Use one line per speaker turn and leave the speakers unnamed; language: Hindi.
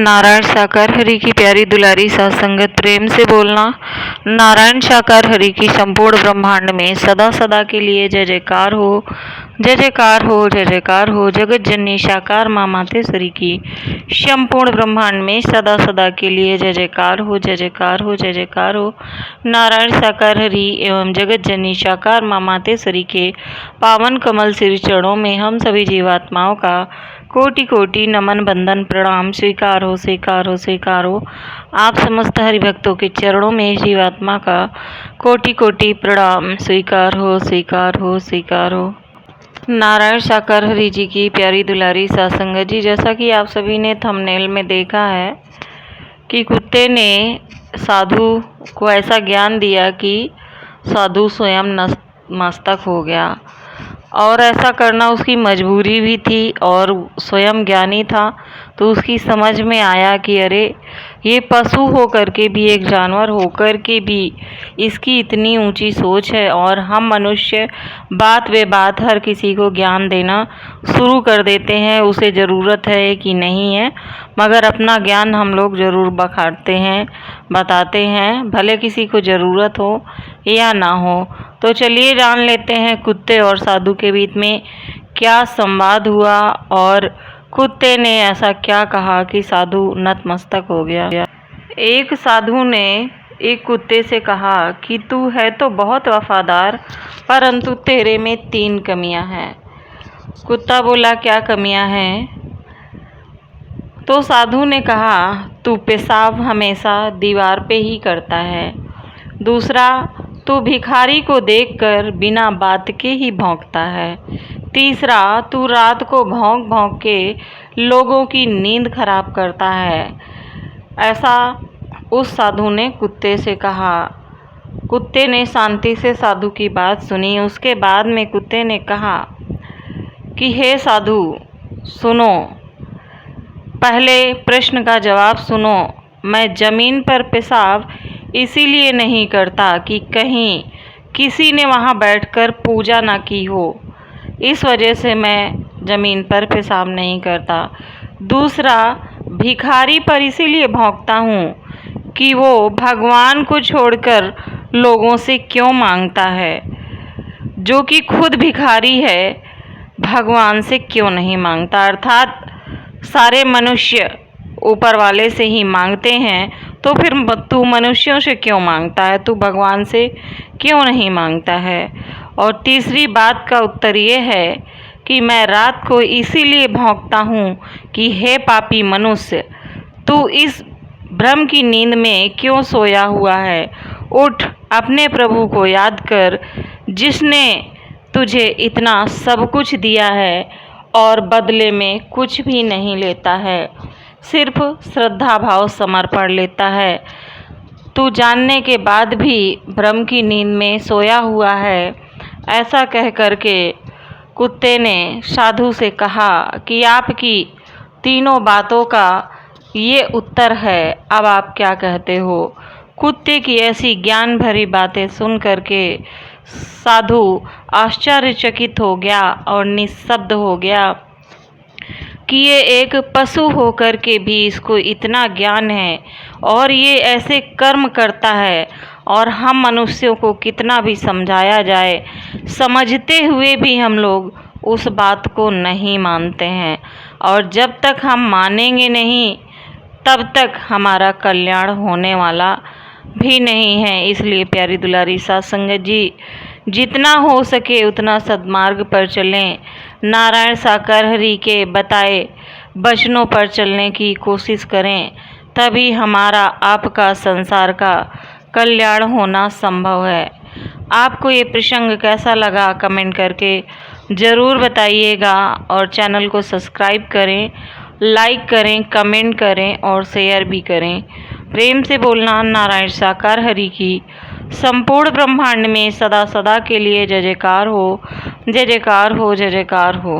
नारायण साकार हरि की प्यारी दुलारी साथ संगत प्रेम से बोलना। नारायण साकार हरि की संपूर्ण ब्रह्मांड में सदा सदा के लिए जय जयकार हो, जय जयकार हो, जय जयकार हो। जगत जननी साकार माँ मातेश्वरी की संपूर्ण ब्रह्मांड में सदा सदा के लिए जय जयकार हो, जय जयकार हो, जय जयकार हो। नारायण साकार हरि एवं जगत जननी साकार माँ मातेश्वरी के पावन कमल सिर चरणों में हम सभी जीवात्माओं का कोटि कोटि नमन बंदन प्रणाम स्वीकार हो, स्वीकार हो, स्वीकार हो। आप समस्त हरिभक्तों के चरणों में जीवात्मा का कोटि कोटि प्रणाम स्वीकार हो, स्वीकार हो, स्वीकार हो। नारायण साकार हरि जी की प्यारी दुलारी सत्संगत जी, जैसा कि आप सभी ने थंबनेल में देखा है कि कुत्ते ने साधु को ऐसा ज्ञान दिया कि साधु स्वयं मस्तक हो गया, और ऐसा करना उसकी मजबूरी भी थी और स्वयं ज्ञानी था। तो उसकी समझ में आया कि अरे ये पशु होकर के भी, एक जानवर होकर के भी इसकी इतनी ऊंची सोच है, और हम मनुष्य बात वे बात हर किसी को ज्ञान देना शुरू कर देते हैं। उसे ज़रूरत है कि नहीं है, मगर अपना ज्ञान हम लोग ज़रूर बखाड़ते हैं, बताते हैं, भले किसी को ज़रूरत हो या ना हो। तो चलिए जान लेते हैं कुत्ते और साधु के बीच में क्या संवाद हुआ और कुत्ते ने ऐसा क्या कहा कि साधु नतमस्तक हो गया। एक साधु ने एक कुत्ते से कहा कि तू है तो बहुत वफादार, परंतु तेरे में 3 कमियां हैं। कुत्ता बोला क्या कमियां हैं? तो साधु ने कहा तू पेशाब हमेशा दीवार पे ही करता है। दूसरा, तू भिखारी को देखकर बिना बात के ही भौंकता है। तीसरा, तू रात को भौंक भौंक के लोगों की नींद खराब करता है। ऐसा उस साधु ने कुत्ते से कहा। कुत्ते ने शांति से साधु की बात सुनी। उसके बाद में कुत्ते ने कहा कि हे साधु सुनो, पहले प्रश्न का जवाब सुनो। मैं ज़मीन पर पेशाब इसीलिए नहीं करता कि कहीं किसी ने वहाँ बैठकर पूजा ना की हो, इस वजह से मैं ज़मीन पर पेशाब नहीं करता। दूसरा, भिखारी पर इसीलिए भौंकता हूँ कि वो भगवान को छोड़कर लोगों से क्यों मांगता है, जो कि खुद भिखारी है, भगवान से क्यों नहीं मांगता। अर्थात सारे मनुष्य ऊपर वाले से ही मांगते हैं, तो फिर तू मनुष्यों से क्यों मांगता है, तू भगवान से क्यों नहीं मांगता है। और तीसरी बात का उत्तर ये है कि मैं रात को इसीलिए भौंकता हूँ कि हे पापी मनुष्य, तू इस भ्रम की नींद में क्यों सोया हुआ है। उठ, अपने प्रभु को याद कर, जिसने तुझे इतना सब कुछ दिया है और बदले में कुछ भी नहीं लेता है, सिर्फ श्रद्धा भाव समर्पण लेता है। तू जानने के बाद भी भ्रम की नींद में सोया हुआ है। ऐसा कह करके कुत्ते ने साधु से कहा कि आपकी तीनों बातों का ये उत्तर है, अब आप क्या कहते हो। कुत्ते की ऐसी ज्ञान भरी बातें सुन करके साधु आश्चर्यचकित हो गया और निःशब्द हो गया कि ये एक पशु होकर के भी इसको इतना ज्ञान है और ये ऐसे कर्म करता है, और हम मनुष्यों को कितना भी समझाया जाए, समझते हुए भी हम लोग उस बात को नहीं मानते हैं। और जब तक हम मानेंगे नहीं, तब तक हमारा कल्याण होने वाला भी नहीं है। इसलिए प्यारी दुलारी साथ संगत जी, जितना हो सके उतना सद्मार्ग पर चलें, नारायण साकार हरि के बताए वचनों पर चलने की कोशिश करें, तभी हमारा आपका संसार का कल्याण होना संभव है। आपको ये प्रसंग कैसा लगा कमेंट करके ज़रूर बताइएगा, और चैनल को सब्सक्राइब करें, लाइक करें, कमेंट करें और शेयर भी करें। प्रेम से बोलना। नारायण साकार हरि की संपूर्ण ब्रह्मांड में सदा सदा के लिए जय जयकार हो, जय जयकार हो, जय जयकार हो।